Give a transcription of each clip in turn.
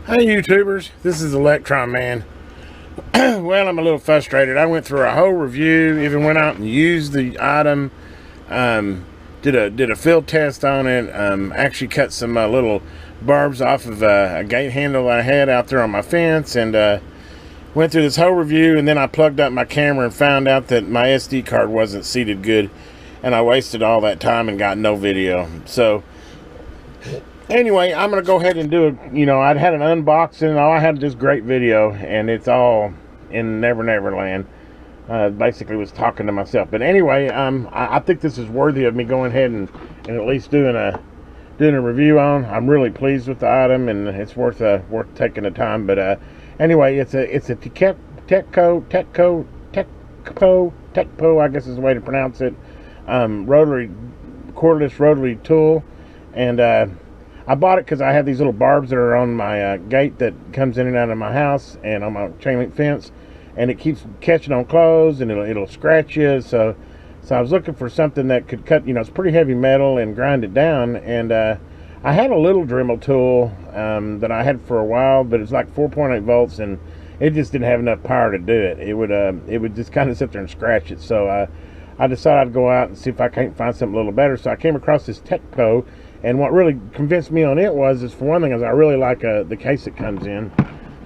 Hey YouTubers, this is Electron Man. Well, I'm a little frustrated. I went through a whole review, even went out and used the item, did a field test on it, actually cut some little barbs off of a gate handle I had out there on my fence, and went through this whole review, and then I plugged up my camera and found out that my SD card wasn't seated good, and I wasted all that time and got no video. So anyway, I'm going to go ahead and do it. You know, I'd had an unboxing and all. I had this great video, and it's all in Never Never Land. Basically was talking to myself. But anyway, I think this is worthy of me going ahead and at least doing a review on. I'm really pleased with the item, and it's worth taking the time. But anyway, it's a TECCPO, I guess is the way to pronounce it. Cordless Rotary Tool, and I bought it because I have these little barbs that are on my gate that comes in and out of my house and on my chain link fence, and it keeps catching on clothes, and it'll scratch you. So I was looking for something that could cut, it's pretty heavy metal, and grind it down. And I had a little Dremel tool that I had for a while, but it's like 4.8 volts, and it just didn't have enough power to do it. It would just kind of sit there and scratch it. So I decided I'd go out and see if I can't find something a little better. So I came across this TECCPO. And what really convinced me on it is for one thing, is I really like the case it comes in.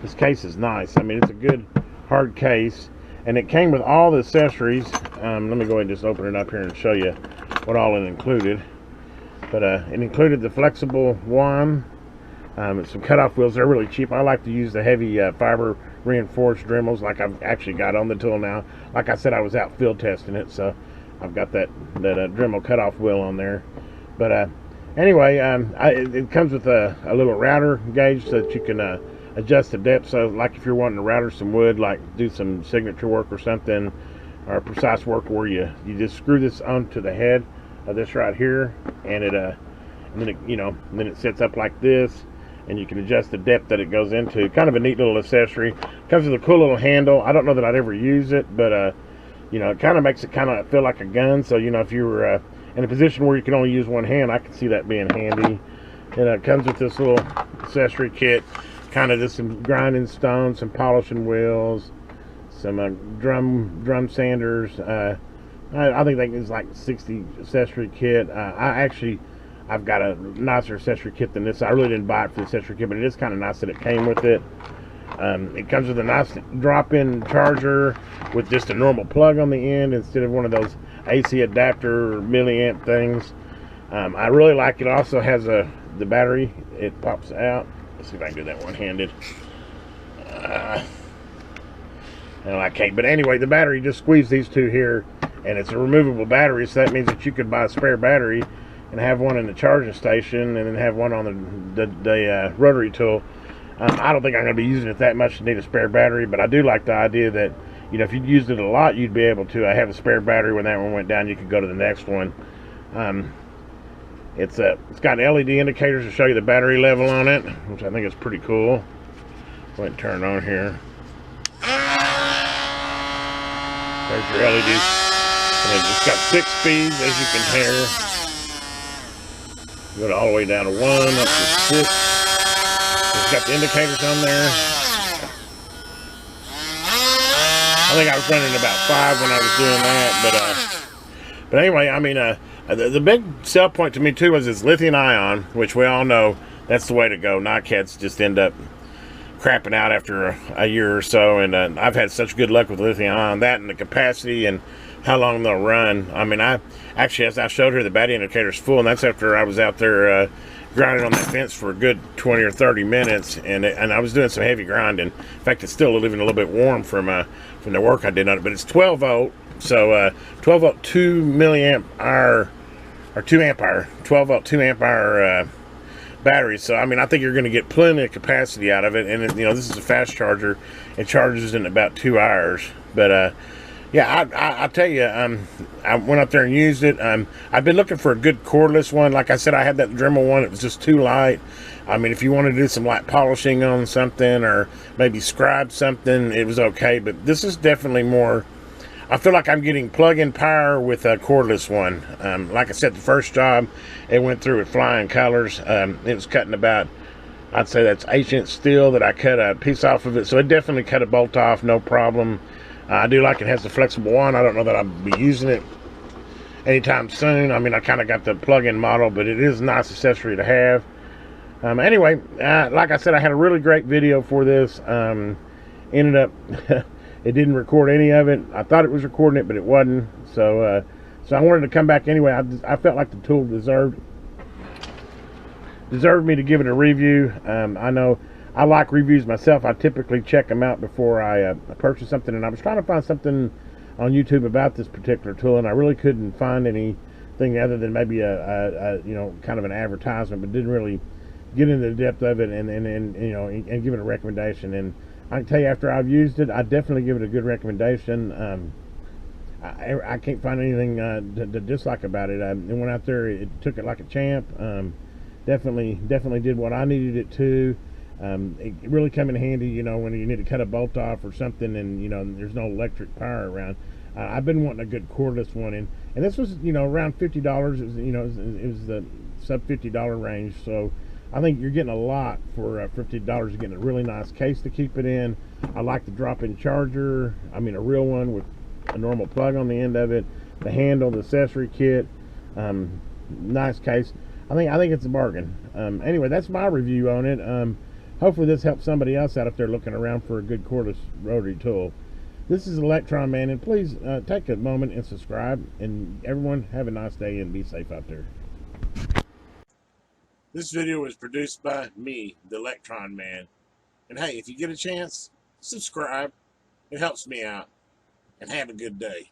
This case is nice. I mean, it's a good hard case, and it came with all the accessories. Let me go ahead and just open it up here and show you what all it included. But it included the flexible wand, some cutoff wheels. They're really cheap. I like to use the heavy fiber reinforced Dremels, like I've actually got on the tool now. Like I said, I was out field testing it, so I've got that Dremel cutoff wheel on there. But anyway, it comes with a little router gauge so that you can adjust the depth. So like if you're wanting to router some wood, like do some signature work or something, or precise work, where you just screw this onto the head of this right here, and then it sets up like this, and you can adjust the depth that it goes into. Kind of a neat little accessory. Comes with a cool little handle. I don't know that I'd ever use it, but it kind of makes it kind of feel like a gun. So if you were in a position where you can only use one hand, I can see that being handy. And it comes with this little accessory kit, kind of just some grinding stones, some polishing wheels, some drum sanders. I think that is like 60 accessory kit. I've got a nicer accessory kit than this. I really didn't buy it for the accessory kit, but it is kind of nice that it came with it. It comes with a nice drop-in charger with just a normal plug on the end instead of one of those AC adapter or milliamp things. I really like it. Also has the battery. It pops out. Let's see if I can do that one-handed. No, I can't. But anyway, the battery, just squeeze these two here, and it's a removable battery, so that means that you could buy a spare battery and have one in the charging station, and then have one on the rotary tool. I don't think I'm going to be using it that much to need a spare battery, but I do like the idea that, if you used it a lot, you'd be able to have a spare battery. When that one went down, you could go to the next one. It's got LED indicators to show you the battery level on it, which I think is pretty cool. Go ahead and turn it on here. There's your LEDs. And it's got 6 speeds, as you can hear. Go all the way down to 1, up to 6. It's got the indicators on there. I think I was running about 5 when I was doing that, but anyway, I mean, the big sell point to me too was this lithium-ion, which we all know that's the way to go. Knockheads just end up crapping out after a year or so, and I've had such good luck with lithium-ion, that and the capacity and how long they'll run. I mean, as I showed her, the battery indicator's full, and that's after I was out there grinding on that fence for a good 20 or 30 minutes, and I was doing some heavy grinding. In fact, it's still even a little bit warm from the work I did on it, but it's 12 volt, so 12 volt 2 milliamp hour, or 2 amp hour, 12 volt 2 amp hour battery. So I mean, I think you're going to get plenty of capacity out of it, and this is a fast charger. It charges in about 2 hours. But yeah, I tell you, I went up there and used it. I've been looking for a good cordless one. Like I said, I had that Dremel one. It was just too light. I mean, if you want to do some light polishing on something, or maybe scribe something, it was okay. But this is definitely more, I feel like I'm getting plug-in power with a cordless one. Like I said, the first job, it went through with flying colors. It was cutting about I'd say that's ancient steel that I cut a piece off of it. So it definitely cut a bolt off, no problem. I do like it has the flexible one. I don't know that I'll be using it anytime soon. I mean, I kind of got the plug-in model, but it is a nice accessory to have. Anyway, like I said, I had a really great video for this. Ended up, it didn't record any of it. I thought it was recording it, but it wasn't. So I wanted to come back anyway. I felt like the tool deserved me to give it a review. I know I like reviews myself. I typically check them out before I purchase something, and I was trying to find something on YouTube about this particular tool, and I really couldn't find anything other than maybe a you know, kind of an advertisement, but didn't really get into the depth of it and you know, and give it a recommendation. And I can tell you, after I've used it, I definitely give it a good recommendation. I can't find anything to dislike about it. It went out there, it took it like a champ. Definitely did what I needed it to. It really come in handy, you know, when you need to cut a bolt off or something, and you know there's no electric power around. I've been wanting a good cordless one, and this was, you know, around $50. It was, you know, it was the sub $50 range. So I think you're getting a lot for $50. You're getting a really nice case to keep it in. I like the drop-in charger. I mean, a real one with a normal plug on the end of it. The handle, the accessory kit, nice case. I think it's a bargain. Anyway, that's my review on it. Hopefully this helps somebody else out if they're looking around for a good cordless rotary tool. This is Electron Man, and please take a moment and subscribe. And everyone, have a nice day and be safe out there. This video was produced by me, the Electron Man. And hey, if you get a chance, subscribe. It helps me out. And have a good day.